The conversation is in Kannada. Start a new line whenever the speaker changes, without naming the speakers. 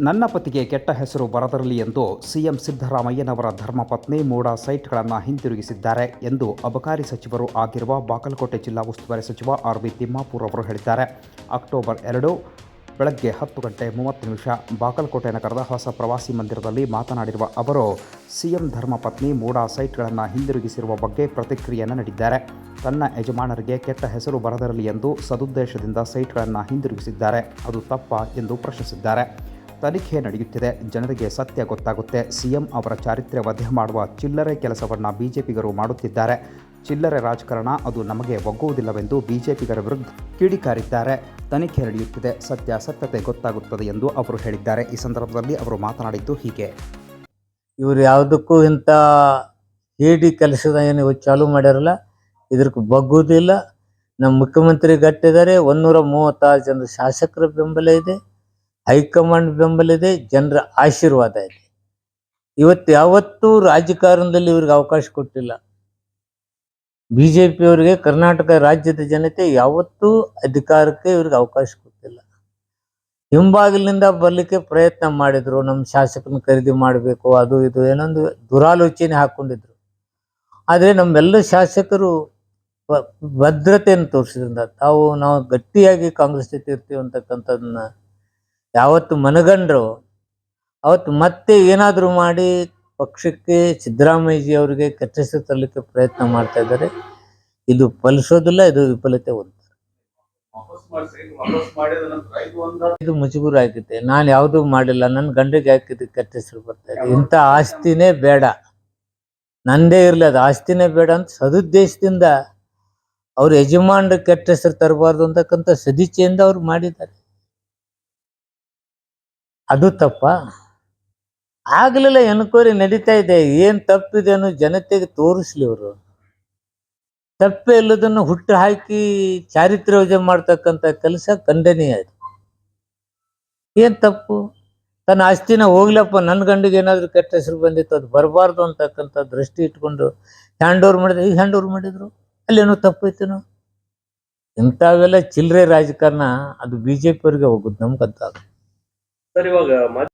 ನನ್ನ ಪತಿಗೆ ಕೆಟ್ಟ ಹೆಸರು ಬರದಿರಲಿ ಎಂದು ಸಿಎಂ ಸಿದ್ದರಾಮಯ್ಯನವರ ಧರ್ಮಪತ್ನಿ ಮೂಡಾ ಸೈಟ್ಗಳನ್ನು ಹಿಂತಿರುಗಿಸಿದ್ದಾರೆ ಎಂದು ಅಬಕಾರಿ ಸಚಿವರು ಆಗಿರುವ ಬಾಗಲಕೋಟೆ ಜಿಲ್ಲಾ ಉಸ್ತುವಾರಿ ಸಚಿವ ಆರ್.ವಿ. ತಿಮ್ಮಾಪುರ್ ಅವರು ಹೇಳಿದ್ದಾರೆ. ಅಕ್ಟೋಬರ್ 2 ಬೆಳಗ್ಗೆ 10:30 ಬಾಗಲಕೋಟೆ ನಗರದ ಹೊಸ ಪ್ರವಾಸಿ ಮಂದಿರದಲ್ಲಿ ಮಾತನಾಡಿರುವ ಅವರು, ಸಿಎಂ ಧರ್ಮಪತ್ನಿ ಮೂಡಾ ಸೈಟ್ಗಳನ್ನು ಹಿಂದಿರುಗಿಸಿರುವ ಬಗ್ಗೆ ಪ್ರತಿಕ್ರಿಯೆಯನ್ನು ನೀಡಿದ್ದಾರೆ. ತನ್ನ ಯಜಮಾನರಿಗೆ ಕೆಟ್ಟ ಹೆಸರು ಬರದಿರಲಿ ಎಂದು ಸದುದ್ದೇಶದಿಂದ ಸೈಟ್ಗಳನ್ನು ಹಿಂದಿರುಗಿಸಿದ್ದಾರೆ. ಅದು ತಪ್ಪಾ ಎಂದು ಪ್ರಶ್ನಿಸಿದ್ದಾರೆ. ತನಿಖೆ ನಡೆಯುತ್ತಿದೆ, ಜನರಿಗೆ ಸತ್ಯ ಗೊತ್ತಾಗುತ್ತೆ. ಸಿಎಂ ಅವರ ಚಾರಿತ್ರ್ಯ ವಧೆ ಮಾಡುವ ಚಿಲ್ಲರೆ ಕೆಲಸವನ್ನು ಬಿಜೆಪಿಗರು ಮಾಡುತ್ತಿದ್ದಾರೆ. ಚಿಲ್ಲರೆ ರಾಜಕಾರಣ ಅದು ನಮಗೆ ಒಗ್ಗುವುದಿಲ್ಲವೆಂದು ಬಿಜೆಪಿಗರ ವಿರುದ್ಧ ಕಿಡಿಕಾರಿದ್ದಾರೆ. ತನಿಖೆ ನಡೆಯುತ್ತಿದೆ, ಸತ್ಯಾಸತ್ಯತೆ ಗೊತ್ತಾಗುತ್ತದೆ ಎಂದು ಅವರು ಹೇಳಿದ್ದಾರೆ. ಈ ಸಂದರ್ಭದಲ್ಲಿ ಅವರು ಮಾತನಾಡಿದ್ದು ಹೀಗೆ.
ಇವರು ಯಾವುದಕ್ಕೂ ಇಂಥ ಹೇಡಿ ಕೆಲಸದ ಏನು ಚಾಲೂ ಮಾಡ್ಯಾರಲ್ಲ, ಇದಕ್ಕೆ ಬಗ್ಗುವುದಿಲ್ಲ. ನಮ್ಮ ಮುಖ್ಯಮಂತ್ರಿ ಗಟ್ಟಿದ್ದಾರೆ. 136 ಜನರ ಶಾಸಕರ ಬೆಂಬಲ ಇದೆ, ಹೈಕಮಾಂಡ್ ಬೆಂಬಲ ಇದೆ, ಜನರ ಆಶೀರ್ವಾದ ಇದೆ. ಯಾವತ್ತೂ ರಾಜಕಾರಣದಲ್ಲಿ ಇವ್ರಿಗೆ ಅವಕಾಶ ಕೊಟ್ಟಿಲ್ಲ. ಬಿಜೆಪಿಯವರಿಗೆ ಕರ್ನಾಟಕ ರಾಜ್ಯದ ಜನತೆ ಯಾವತ್ತೂ ಅಧಿಕಾರಕ್ಕೆ ಇವ್ರಿಗೆ ಅವಕಾಶ ಕೊಟ್ಟಿಲ್ಲ. ಹಿಂಬಾಗಿಲಿನಿಂದ ಬರಲಿಕ್ಕೆ ಪ್ರಯತ್ನ ಮಾಡಿದ್ರು. ನಮ್ಮ ಶಾಸಕರನ್ನ ಖರೀದಿ ಮಾಡಬೇಕು, ಅದು ಇದು ಏನೊಂದು ದುರಾಲೋಚನೆ ಹಾಕ್ಕೊಂಡಿದ್ರು. ಆದರೆ ನಮ್ಮೆಲ್ಲ ಶಾಸಕರು ಭದ್ರತೆಯನ್ನು ತೋರಿಸಿದ್ರಿಂದ ನಾವು ಗಟ್ಟಿಯಾಗಿ ಕಾಂಗ್ರೆಸ್ ಜೊತೆ ಇರ್ತೀವಿ ಅಂತಕ್ಕಂಥದ್ದನ್ನ ಯಾವತ್ತು ಮನಗಂಡ್ರು ಅವತ್ತು ಮತ್ತೆ ಏನಾದರೂ ಮಾಡಿ ಪಕ್ಷಕ್ಕೆ ಸಿದ್ದರಾಮಯ್ಯಜಿ ಅವರಿಗೆ ಕೆಟ್ಟ ಹೆಸರು ತರಲಿಕ್ಕೆ ಪ್ರಯತ್ನ ಮಾಡ್ತಾ ಇದ್ದಾರೆ. ಇದು ಫಲಿಸೋದಿಲ್ಲ, ಇದು ವಿಫಲತೆ ಹೊಂದ್ತಾರೆ. ಇದು ಮುಜುಗುರ ಆಗಿದೆ. ನಾನು ಯಾವುದೂ ಮಾಡಿಲ್ಲ, ನನ್ನ ಗಂಡಿಗೆ ಹಾಕಿದ್ದು ಕೆಟ್ಟ ಹೆಸರು ಬರ್ತಾ ಇದೆ. ಇಂಥ ಆಸ್ತಿನೇ ಬೇಡ, ನಂದೇ ಇರಲಿ, ಅದು ಆಸ್ತಿನೇ ಬೇಡ ಅಂತ ಸದುದ್ದೇಶದಿಂದ ಅವ್ರ ಯಜಮಾನ್ರ ಕೆಟ್ಟ ಹೆಸರು ತರಬಾರ್ದು ಅಂತಕ್ಕಂಥ ಸದಿಚ್ಛೆಯಿಂದ ಅವ್ರು ಮಾಡಿದ್ದಾರೆ. ಅದು ತಪ್ಪ ಆಗಲಿಲ್ಲ. ಎನ್ಕ್ವೈರಿ ನಡೀತಾ ಇದೆ. ಏನು ತಪ್ಪಿದೆ ಅನ್ನೋ ಜನತೆಗೆ ತೋರಿಸ್ಲಿ. ಅವರು ತಪ್ಪೇ ಇಲ್ಲದನ್ನು ಹುಟ್ಟು ಹಾಕಿ ಚಾರಿತ್ರ್ಯ ವಜೆ ಮಾಡ್ತಕ್ಕಂಥ ಕೆಲಸ ಖಂಡನೀಯ. ಅದು ಏನು ತಪ್ಪು? ತನ್ನ ಆಸ್ತಿನ ಹೋಗ್ಲಪ್ಪ, ನನ್ನ ಗಂಡಿಗೆ ಏನಾದರೂ ಕೆಟ್ಟ ಹೆಸರು ಬಂದಿತ್ತು, ಅದು ಬರಬಾರ್ದು ಅಂತಕ್ಕಂಥ ದೃಷ್ಟಿ ಇಟ್ಕೊಂಡು ಹ್ಯಾಂಡ್ ಓವರ್ ಮಾಡಿದ್ರು. ಈಗ ಹ್ಯಾಂಡ್ ಓವರ್ ಮಾಡಿದ್ರು, ಅಲ್ಲೇನೋ ತಪ್ಪೈತೇನೋ. ಇಂಥವೆಲ್ಲ ಚಿಲ್ಲರೆ ರಾಜಕಾರಣ ಅದು ಬಿಜೆಪಿ ಅವರಿಗೆ ಹೋಗುದು, ನಮ್ಗಂತ.
ಸರ್, ಇವಾಗ